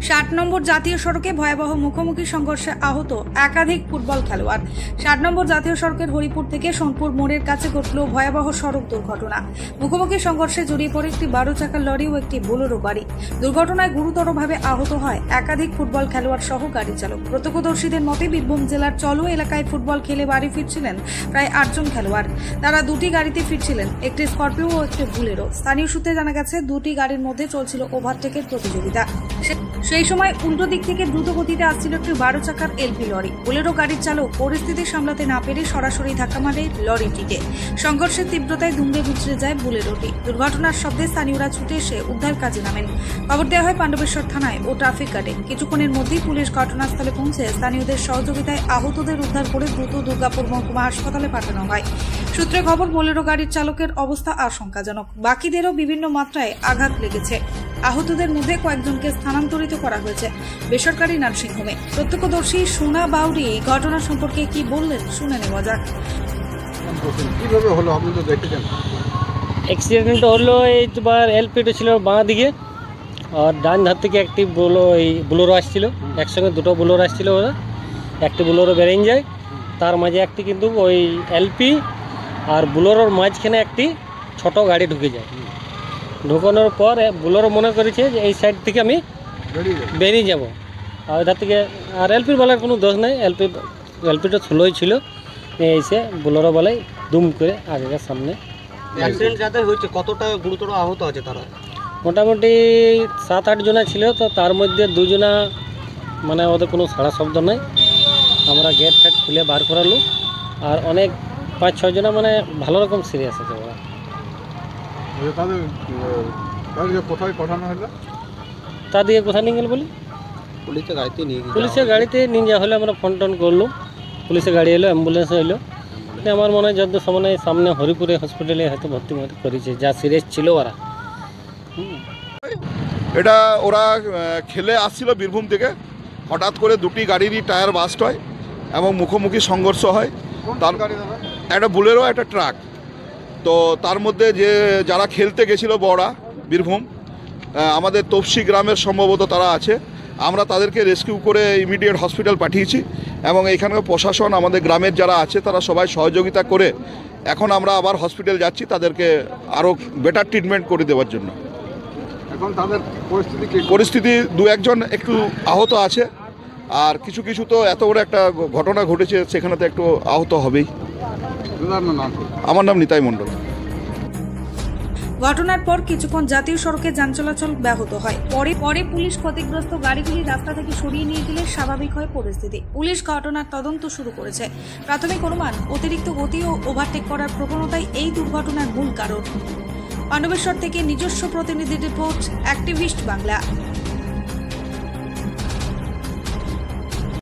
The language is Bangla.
60 নম্বর জাতীয় সড়কে ভয়াবহ মুখোমুখি সংঘর্ষে আহত একাধিক ফুটবল খেলোয়াড়। 60 নম্বর জাতীয় সড়কের হরিপুর থেকে সোনপুর মোড়ের কাছে ঘটল ভয়াবহ সড়ক দুর্ঘটনা। মুখোমুখি সংঘর্ষে জড়িয়ে পড়ে একটি 12 চাকার লরি ও একটি বোলেরো গাড়ি। দুর্ঘটনায় গুরুতরভাবে আহত হয় একাধিক ফুটবল খেলোয়াড় সহ গাড়ি চালক। প্রত্যক্ষদর্শীদের মতে বীরভূম জেলার চলো এলাকায় ফুটবল খেলে বাড়ি ফিরছিলেন প্রায় 8 জন খেলোয়াড়। তারা দুটি গাড়িতে ফিরছিলেন, একটি স্করপিও ও একটি বুলেরো। স্থানীয় সূত্রে জানা গেছে দুটি গাড়ির মধ্যে চলছিল ওভারটেকের প্রতিযোগিতা। সেই সময় উল্টো দিক থেকে দ্রুত গতিতে আসছিল একটি 12 চাকার এলপি লরি। বুলেরো গাড়ির চালক পরিস্থিতি সামলাতে না পেরে সরাসরি ধাক্কা মারে লরিটিকে। সংঘর্ষের তীব্রতায় দুমড়ে মুচড়ে যায় বুলেরোটি। দুর্ঘটনার শব্দে স্থানীয়রা ছুটে এসে উদ্ধার কাজে নামেন। খবর দেওয়া হয় পাণ্ডবেশ্বর থানায় ও ট্রাফিক গার্ডে। কিছুক্ষণের মধ্যেই পুলিশ ঘটনাস্থলে পৌঁছে স্থানীয়দের সহযোগিতায় আহতদের উদ্ধার করে দ্রুত দুর্গাপুর মহকুমা হাসপাতালে পাঠানো হয়। সূত্রে খবর, বুলেরো গাড়ির চালকের অবস্থা আশঙ্কাজনক। বাকিদেরও বিভিন্ন মাত্রায় আঘাত লেগেছে। আহতদের মধ্যে কয়েকজনকে স্থানান্তরিত করা হয়েছে বেসরকারি নার্সিংহোমে। প্রত্যক্ষদর্শী সোনা বাউরি ঘটনা সম্পর্কে কি বললেন শুনে নেওয়া যাক। কিভাবে হলো আপনি তো দেখেছেন? অ্যাক্সিডেন্ট হলো এই তোমার এলপিটা ছিল বাঁ দিকে, আর ডান ধার থেকে একটি বুলোরো আসছিল। একসঙ্গে দুটো বুলোরো আসছিল, ওরা একটি বুলোরো বেরিয়ে যায়, তার মাঝে একটি কিন্তু ওই এলপি আর বুলোরোর মাঝখানে একটি ছোট গাড়ি ঢুকে যায়। ঢুকানোর পর বুলোরো মনে করেছে যে এই সাইড থেকে আমি বেরিয়ে যাব, আর ওইধার থেকে আর এলপির বলার কোনো দোষ নেই, এলপিটা স্লোই ছিল। এসে বুলোরো বলে দুম করে আগেকার সামনে। অ্যাক্সিডেন্ট যাদের হয়েছে কতটা গুরুতর আহত আছে তারা? মোটামুটি 7-8 জনা ছিল, তো তার মধ্যে 2 জনা মানে ওদের কোনো সাড়া শব্দ নাই, আমরা গেট ফেট খুলে বার করালো। আর অনেক 5-6 জনা মানে ভালো রকম সিরিয়াস আছে ওরা। তাদের কোথায় পাঠানো হলো? তাদেরকে কোথায় নিয়ে গেল বলি? পুলিশের গাড়িতে নিয়ে যাওয়া হলে আমরা ফোন টোন করলো, পুলিশের গাড়ি এলো, অ্যাম্বুলেন্স এলো। আমার মনে হয় যত সময় সামনে হরিপুরে হসপিটালে হয়তো ভর্তি করেছে, যা সিরিয়াস ছিল ওরা। এটা ওরা খেলে আসছিল বীরভূম থেকে, হঠাৎ করে দুটি গাড়িরই টায়ার বাস্ট হয় এবং মুখোমুখি সংঘর্ষ হয়। তার একটা বুলেরো একটা ট্রাক। তো তার মধ্যে যারা খেলতে গেছিলো বড়া বীরভূম, আমাদের তপসি গ্রামের সম্ভবত তারা আছে, আমরা তাদেরকে রেস্কিউ করে ইমিডিয়েট হসপিটাল পাঠিয়েছি এবং এখানকার প্রশাসন আমাদের গ্রামের যারা আছে তারা সবাই সহযোগিতা করে এখন আমরা আবার হসপিটাল যাচ্ছি তাদেরকে আরও বেটার ট্রিটমেন্ট করে দেওয়ার জন্য। এখন তাদের পরিস্থিতি 2-1 জন একটু আহত আছে, আর কিছু কিছু তো এত বড় একটা ঘটনা ঘটেছে সেখানে তো একটু আহত হবেই। আমার নাম নিতাই মণ্ডল। ঘটনার পর কিছুক্ষণ জাতীয় সড়কে যান চলাচল ব্যাহত হয়। পরে পুলিশ ক্ষতিগ্রস্ত গাড়িগুলি রাস্তা থেকে সরিয়ে নিয়ে গেলে স্বাভাবিক হয় পরিস্থিতি। পুলিশ ঘটনার তদন্ত শুরু করেছে। প্রাথমিক অনুমান, অতিরিক্ত গতি ও ওভারটেক করার প্রবণতাই এই দুর্ঘটনার মূল কারণ। পাণ্ডবেশ্বর থেকে নিজস্ব প্রতিনিধি রিপোর্ট, অ্যাক্টিভিস্ট বাংলা।